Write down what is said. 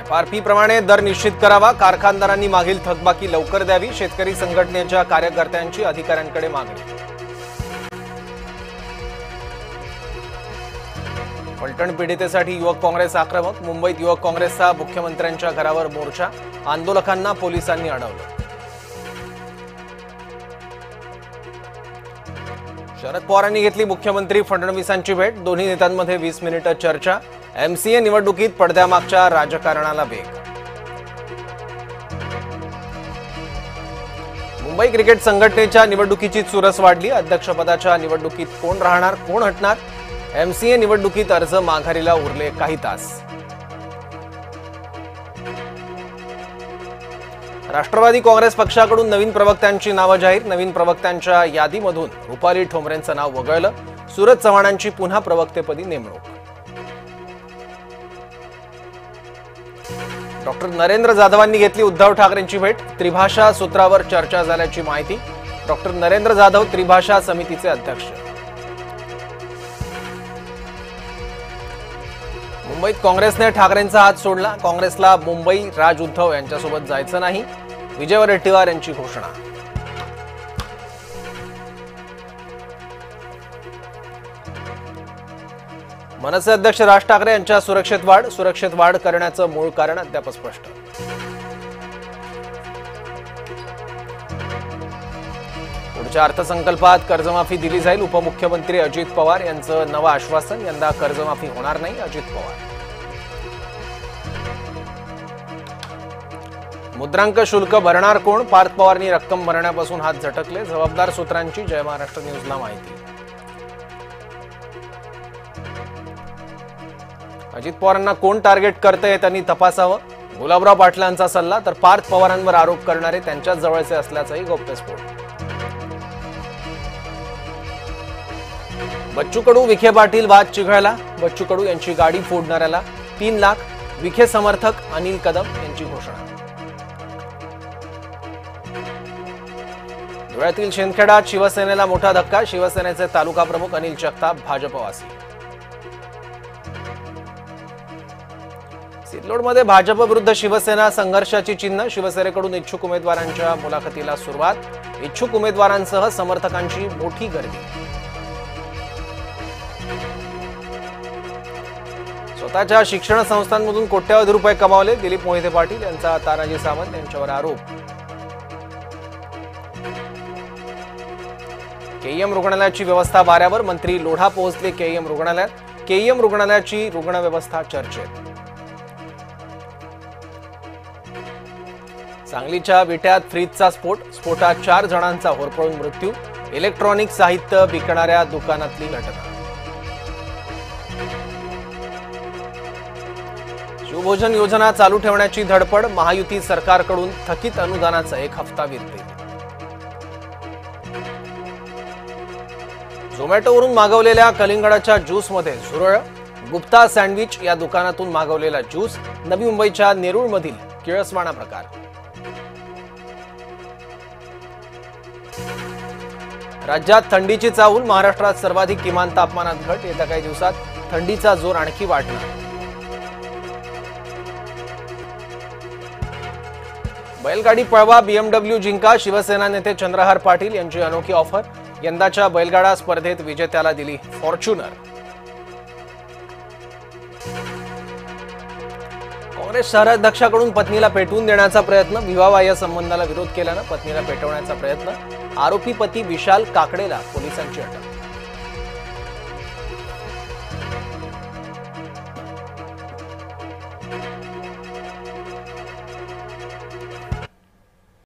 FRP प्रमाणे दर निश्चित करावा, कारखानदारांनी मागील थकबाकी लवकर द्यावी, शेतकरी संघटनेच्या कार्यकर्त्यांची अधिकाऱ्यांकडे मागणी. पलटण पीडितेसाठी युवक काँग्रेस आक्रमक. मुंबईत युवक काँग्रेसचा मुख्यमंत्र्यांच्या घरावर मोर्चा, आंदोलकांना पोलिसांनी अडवलं. शरद पवारांनी घेतली मुख्यमंत्री फडणवीसांची भेट, दोन्ही नेत्यांमध्ये 20 मिनिटं चर्चा. एमसीए निवडणुकीत पडद्यामागच्या राजकारणाला वेग. मुंबई क्रिकेट संघटनेच्या निवडणुकीची चुरस वाढली, अध्यक्षपदाच्या निवडणुकीत कोण राहणार, कोण हटणार. एमसीए निवडणुकीत अर्ज माघारीला उरले काही तास. राष्ट्रवादी काँग्रेस पक्षाकडून नवीन प्रवक्त्यांची नावं जाहीर. नवीन प्रवक्त्यांच्या यादीमधून रुपाली ठोंबरेंचं नाव वगळलं. सूरज चव्हाणांची पुन्हा प्रवक्तेपदी नेमणूक. डॉक्टर नरेंद्र जाधवांनी घेतली उद्धव ठाकरेंची भेट, त्रिभाषा सूत्रावर चर्चा झाल्याची माहिती. डॉक्टर नरेंद्र जाधव त्रिभाषा समितीचे अध्यक्ष. मुंबईत काँग्रेसने ठाकरेंचा हात सोडला, काँग्रेसला मुंबई राज उद्धव यांच्यासोबत जायचं नाही, विजय वडेट्टीवार यांची घोषणा. मनसे अध्यक्ष राज ठाकरे यांच्या सुरक्षेत वाढ करण्याचं मूळ कारण अद्याप स्पष्ट. पुढच्या अर्थसंकल्पात कर्जमाफी दिली जाईल, उपमुख्यमंत्री अजित पवार यांचं नवं आश्वासन. यंदा कर्जमाफी होणार नाही, अजित पवार. मुद्रांक शुल्क भरणार कोण, पार्थ पवारांनी रक्कम भरण्यापासून हात झटकले, जबाबदार सूत्रांची जय महाराष्ट्र न्यूजला माहिती. अजित पवारांना कोण टार्गेट करतंय त्यांनी तपासावं, गुलाबराव पाटलांचा सल्ला. तर पार्थ पवारांवर आरोप करणारे त्यांच्याच जवळचे असल्याचाही गौप्यस्फोट. बच्चू कडू विखे पाटील वाद चिघळला, बच्चू कडू यांची गाडी फोडणाऱ्याला 3 लाख, विखे समर्थक अनिल कदम यांची घोषणा. धुळ्यातील शिंदखेडात शिवसेनेला मोठा धक्का, शिवसेनेचे तालुका प्रमुख अनिल जगताप भाजपवासी. सिल्लोडमध्ये भाजप विरुद्ध शिवसेना संघर्षाची चिन्ह, शिवसेनेकडून इच्छुक उमेदवारांच्या मुलाखतीला सुरुवात, इच्छुक उमेदवारांसह समर्थकांची मोठी गर्दी. स्वतःच्या शिक्षण संस्थांमधून कोट्यवधी रुपये कमावले, दिलीप मोहिते पाटील यांचा तानाजी सावंत यांच्यावर आरोप. केईएम रुग्णालयाची व्यवस्था वाऱ्यावर, मंत्री लोढा पोहोचले केईएम रुग्णालयात, केईएम रुग्णालयाची रुग्णव्यवस्था चर्चेत. सांगलीच्या विट्यात फ्रीजचा स्फोटात 4 जणांचा होरपळून मृत्यू, इलेक्ट्रॉनिक साहित्य विकणाऱ्या दुकानातली घटना. शिवभोजन योजना चालू ठेवण्याची धडपड, महायुती सरकारकडून थकीत अनुदानाचा 1 हप्ता विरते. झोमॅटोवरून मागवलेल्या कलिंगडाच्या ज्यूसमध्ये झुरळ, गुप्ता सँडविच या दुकानातून मागवलेला ज्यूस. नवी मुंबईच्या नेरूळमधील किळसवाणा प्रकार. राज्यात थंडीची चाहूल, महाराष्ट्रात सर्वाधिक किमान तापमानात घट, येत्या काही दिवसात थंडीचा जोर आणखी वाढणार. बैलगाडी पळवा, बीएमडब्ल्यू जिंका, शिवसेना नेते चंद्रहार पाटील यांची अनोखी ऑफर. यंदाच्या बैलगाडा स्पर्धेत विजेत्याला दिली फॉर्च्युनर. काँग्रेस शहराध्यक्षाकडून पत्नीला पेटवून देण्याचा प्रयत्न, विवाहबाह्य संबंधाला विरोध केल्यानं पत्नीला पेटवण्याचा प्रयत्न, आरोपी पती विशाल काकडेला पोलिसांची अटक.